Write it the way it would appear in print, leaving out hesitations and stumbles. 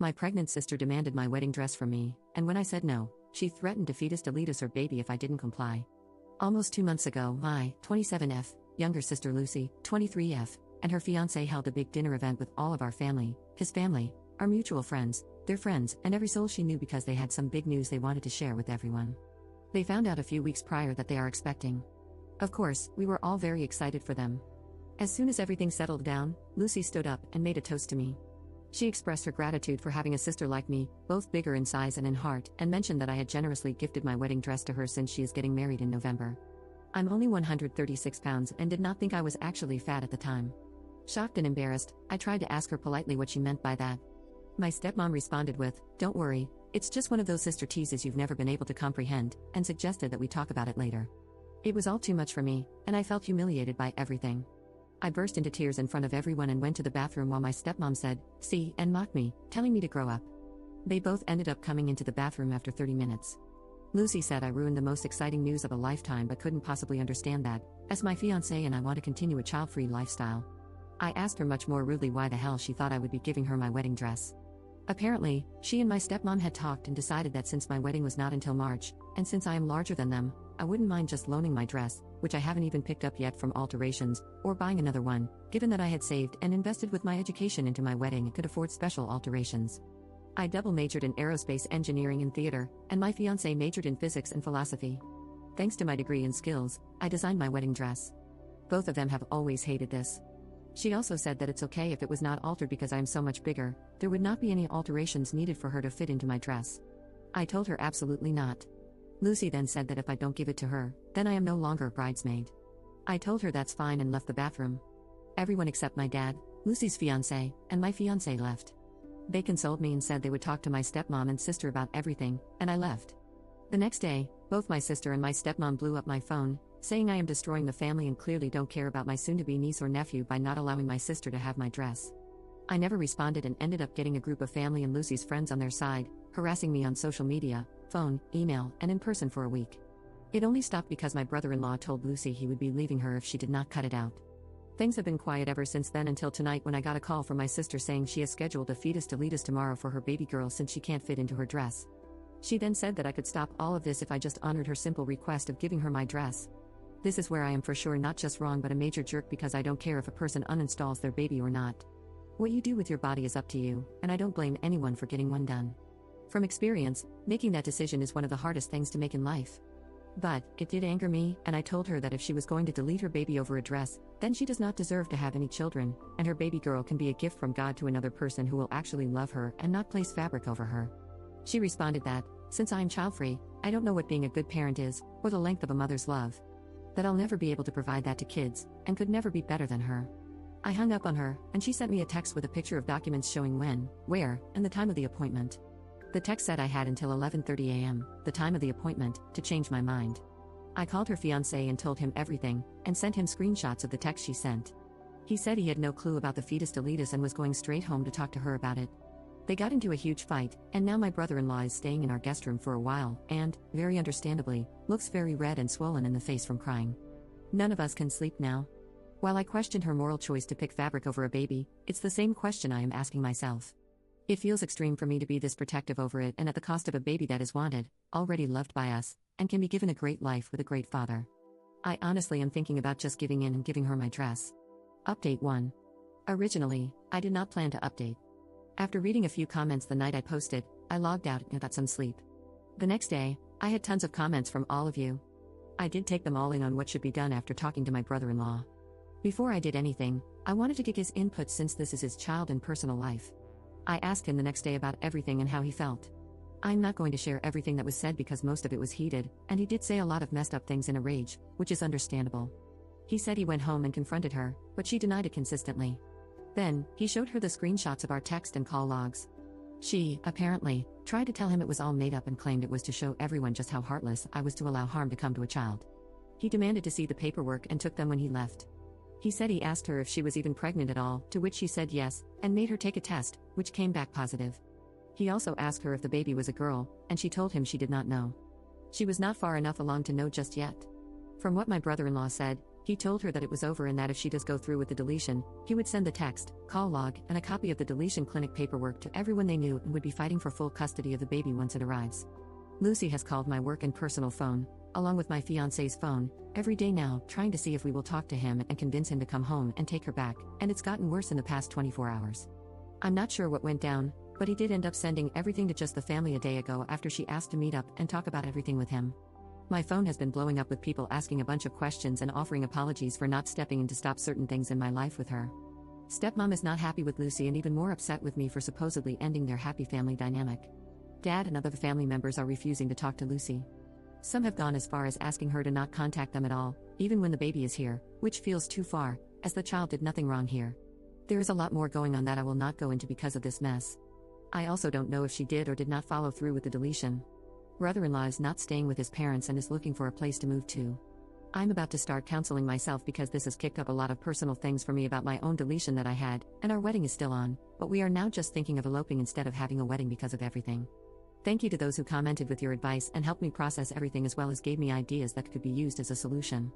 My pregnant sister demanded my wedding dress from me, and when I said no, she threatened to fetus deletus her baby if I didn't comply. Almost 2 months ago, my 27F younger sister Lucy, 23F, and her fiancé held a big dinner event with all of our family, his family, our mutual friends, their friends, and every soul she knew because they had some big news they wanted to share with everyone. They found out a few weeks prior that they are expecting. Of course, we were all very excited for them. As soon as everything settled down, Lucy stood up and made a toast to me. She expressed her gratitude for having a sister like me, both bigger in size and in heart, and mentioned that I had generously gifted my wedding dress to her since she is getting married in November. I'm only 136 pounds and did not think I was actually fat at the time. Shocked and embarrassed, I tried to ask her politely what she meant by that. My stepmom responded with, "Don't worry, it's just one of those sister teases you've never been able to comprehend," and suggested that we talk about it later. It was all too much for me, and I felt humiliated by everything. I burst into tears in front of everyone and went to the bathroom while my stepmom said, "See," and mocked me, telling me to grow up. They both ended up coming into the bathroom after 30 minutes. Lucy said I ruined the most exciting news of a lifetime but couldn't possibly understand that, as my fiancé and I want to continue a child-free lifestyle. I asked her much more rudely why the hell she thought I would be giving her my wedding dress. Apparently, she and my stepmom had talked and decided that since my wedding was not until March, and since I am larger than them, I wouldn't mind just loaning my dress, which I haven't even picked up yet from alterations, or buying another one, given that I had saved and invested with my education into my wedding and could afford special alterations. I double majored in aerospace engineering and theater, and my fiancé majored in physics and philosophy. Thanks to my degree and skills, I designed my wedding dress. Both of them have always hated this. She also said that it's okay if it was not altered because I am so much bigger, there would not be any alterations needed for her to fit into my dress. I told her absolutely not. Lucy then said that if I don't give it to her, then I am no longer a bridesmaid. I told her that's fine and left the bathroom. Everyone except my dad, Lucy's fiancé, and my fiancé left. They consoled me and said they would talk to my stepmom and sister about everything, and I left. The next day, both my sister and my stepmom blew up my phone, saying I am destroying the family and clearly don't care about my soon-to-be niece or nephew by not allowing my sister to have my dress. I never responded and ended up getting a group of family and Lucy's friends on their side, harassing me on social media, phone, email, and in person for a week. It only stopped because my brother-in-law told Lucy he would be leaving her if she did not cut it out. Things have been quiet ever since then until tonight when I got a call from my sister saying she has scheduled a fetus deletus tomorrow for her baby girl since she can't fit into her dress. She then said that I could stop all of this if I just honored her simple request of giving her my dress. This is where I am for sure not just wrong but a major jerk because I don't care if a person uninstalls their baby or not. What you do with your body is up to you, and I don't blame anyone for getting one done. From experience, making that decision is one of the hardest things to make in life. But it did anger me, and I told her that if she was going to delete her baby over a dress, then she does not deserve to have any children, and her baby girl can be a gift from God to another person who will actually love her and not place fabric over her. She responded that, since I am child-free, I don't know what being a good parent is, or the length of a mother's love. That I'll never be able to provide that to kids, and could never be better than her. I hung up on her, and she sent me a text with a picture of documents showing when, where, and the time of the appointment. The text said I had until 11:30 a.m., the time of the appointment, to change my mind. I called her fiancé and told him everything, and sent him screenshots of the text she sent. He said he had no clue about the fetus deletus and was going straight home to talk to her about it. They got into a huge fight, and now my brother-in-law is staying in our guest room for a while, and, very understandably, looks very red and swollen in the face from crying. None of us can sleep now. While I questioned her moral choice to pick fabric over a baby, it's the same question I am asking myself. It feels extreme for me to be this protective over it and at the cost of a baby that is wanted, already loved by us, and can be given a great life with a great father. I honestly am thinking about just giving in and giving her my dress. Update 1. Originally, I did not plan to update. After reading a few comments the night I posted, I logged out and got some sleep. The next day, I had tons of comments from all of you. I did take them all in on what should be done after talking to my brother-in-law. Before I did anything, I wanted to get his input since this is his child and personal life. I asked him the next day about everything and how he felt. I'm not going to share everything that was said because most of it was heated, and he did say a lot of messed up things in a rage, which is understandable. He said he went home and confronted her, but she denied it consistently. Then, he showed her the screenshots of our text and call logs. She, apparently, tried to tell him it was all made up and claimed it was to show everyone just how heartless I was to allow harm to come to a child. He demanded to see the paperwork and took them when he left. He said he asked her if she was even pregnant at all, to which she said yes, and made her take a test, which came back positive. He also asked her if the baby was a girl, and she told him she did not know. She was not far enough along to know just yet. From what my brother-in-law said, He told her that it was over and that if she does go through with the deletion, he would send the text, call log, and a copy of the deletion clinic paperwork to everyone they knew and would be fighting for full custody of the baby once it arrives. Lucy has called my work and personal phone, along with my fiancé's phone, every day now, trying to see if we will talk to him and convince him to come home and take her back, and it's gotten worse in the past 24 hours. I'm not sure what went down, but he did end up sending everything to just the family a day ago after she asked to meet up and talk about everything with him. My phone has been blowing up with people asking a bunch of questions and offering apologies for not stepping in to stop certain things in my life with her. Stepmom is not happy with Lucy and even more upset with me for supposedly ending their happy family dynamic. Dad and other family members are refusing to talk to Lucy. Some have gone as far as asking her to not contact them at all, even when the baby is here, which feels too far, as the child did nothing wrong here. There is a lot more going on that I will not go into because of this mess. I also don't know if she did or did not follow through with the deletion. Brother-in-law is not staying with his parents and is looking for a place to move to. I'm about to start counseling myself because this has kicked up a lot of personal things for me about my own deletion that I had, and our wedding is still on, but we are now just thinking of eloping instead of having a wedding because of everything. Thank you to those who commented with your advice and helped me process everything as well as gave me ideas that could be used as a solution.